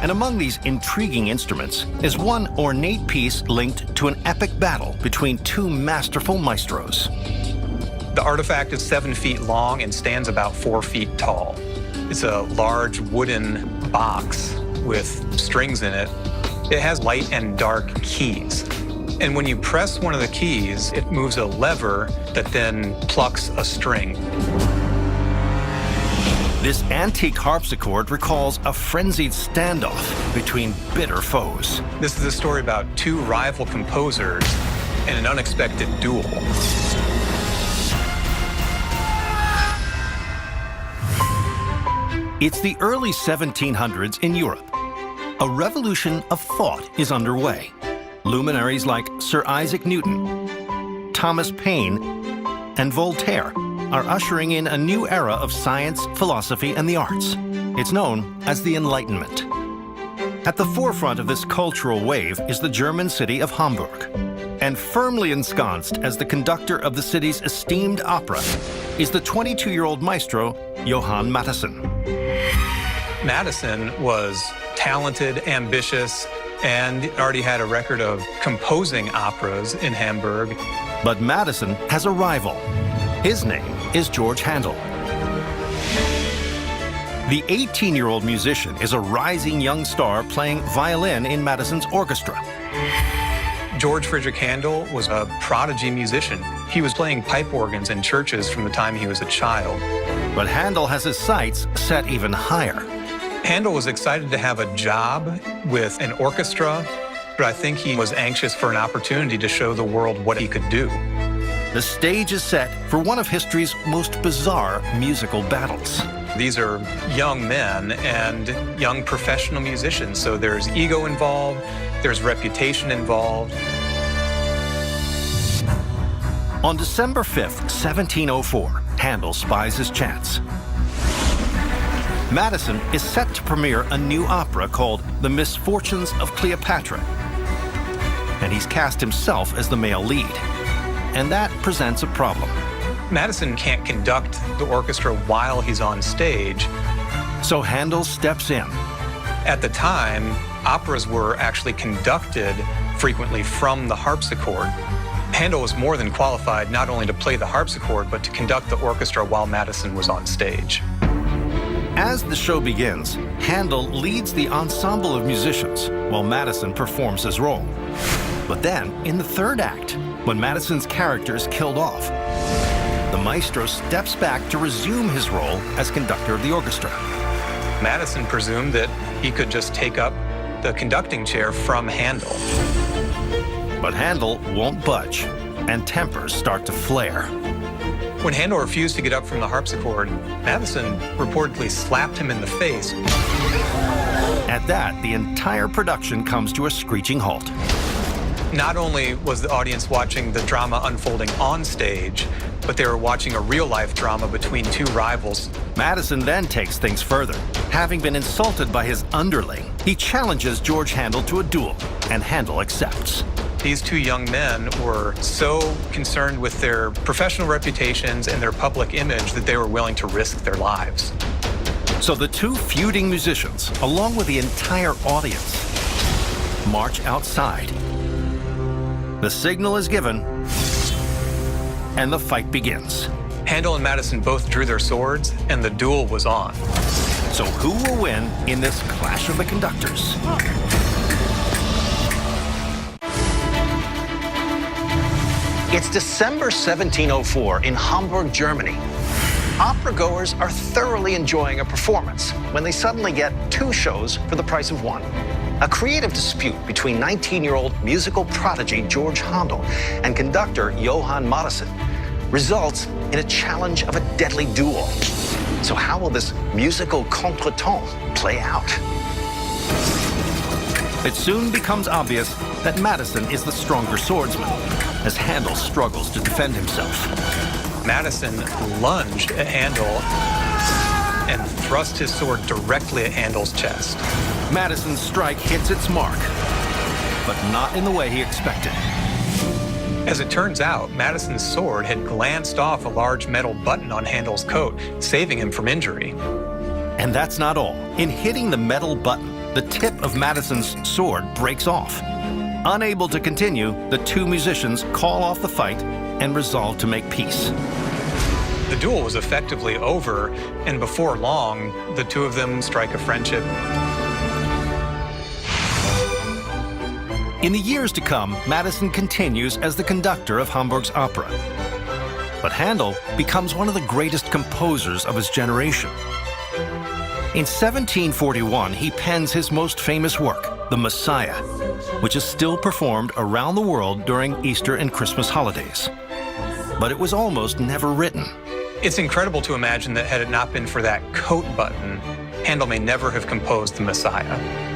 And among these intriguing instruments is one ornate piece linked to an epic battle between two masterful maestros. The artifact is 7 feet long and stands about 4 feet tall. It's a large wooden box with strings in it. It has light and dark keys. And when you press one of the keys, it moves a lever that then plucks a string. This antique harpsichord recalls a frenzied standoff between bitter foes. This is a story about two rival composers and an unexpected duel. It's the early 1700s in Europe. A revolution of thought is underway. Luminaries like Sir Isaac Newton, Thomas Paine, and Voltaire are ushering in a new era of science, philosophy, and the arts. It's known as the Enlightenment. At the forefront of this cultural wave is the German city of Hamburg. And firmly ensconced as the conductor of the city's esteemed opera is the 22-year-old maestro, Johann Matheson. Matheson was talented, ambitious, and already had a record of composing operas in Hamburg. But Matheson has a rival. His name is George Handel. The 18-year-old musician is a rising young star playing violin in Matheson's orchestra. George Friedrich Handel was a prodigy musician. He was playing pipe organs in churches from the time he was a child. But Handel has his sights set even higher. Handel was excited to have a job with an orchestra, but I think he was anxious for an opportunity to show the world what he could do. The stage is set for one of history's most bizarre musical battles. These are young men and young professional musicians, so there's ego involved, there's reputation involved. On December 5th, 1704, Handel spies his chance. Matheson is set to premiere a new opera called The Misfortunes of Cleopatra, and he's cast himself as the male lead. And that presents a problem. Matheson can't conduct the orchestra while he's on stage. So Handel steps in. At the time, operas were actually conducted frequently from the harpsichord. Handel was more than qualified not only to play the harpsichord, but to conduct the orchestra while Matheson was on stage. As the show begins, Handel leads the ensemble of musicians while Matheson performs his role. But then, in the third act, when Matheson's character is killed off, the maestro steps back to resume his role as conductor of the orchestra. Matheson presumed that he could just take up the conducting chair from Handel. But Handel won't budge, and tempers start to flare. When Handel refused to get up from the harpsichord, Matheson reportedly slapped him in the face. At that, the entire production comes to a screeching halt. Not only was the audience watching the drama unfolding on stage, but they were watching a real-life drama between two rivals. Matheson then takes things further. Having been insulted by his underling, he challenges George Handel to a duel, and Handel accepts. These two young men were so concerned with their professional reputations and their public image that they were willing to risk their lives. So the two feuding musicians, along with the entire audience, march outside. The signal is given, and the fight begins. Handel and Matheson both drew their swords, and the duel was on. So who will win in this clash of the conductors? It's December 1704 in Hamburg, Germany. Opera goers are thoroughly enjoying a performance when they suddenly get two shows for the price of one. A creative dispute between 19-year-old musical prodigy George Handel and conductor Johann Matheson results in a challenge of a deadly duel. So how will this musical contretemps play out? It soon becomes obvious that Matheson is the stronger swordsman, as Handel struggles to defend himself. Matheson lunged at Handel and thrust his sword directly at Handel's chest. Matheson's strike hits its mark, but not in the way he expected. As it turns out, Matheson's sword had glanced off a large metal button on Handel's coat, saving him from injury. And that's not all. In hitting the metal button, the tip of Matheson's sword breaks off. Unable to continue, the two musicians call off the fight and resolve to make peace. The duel was effectively over, and before long, the two of them strike a friendship. In the years to come, Matheson continues as the conductor of Hamburg's opera. But Handel becomes one of the greatest composers of his generation. In 1741, he pens his most famous work, The Messiah, which is still performed around the world during Easter and Christmas holidays. But it was almost never written. It's incredible to imagine that had it not been for that coat button, Handel may never have composed The Messiah.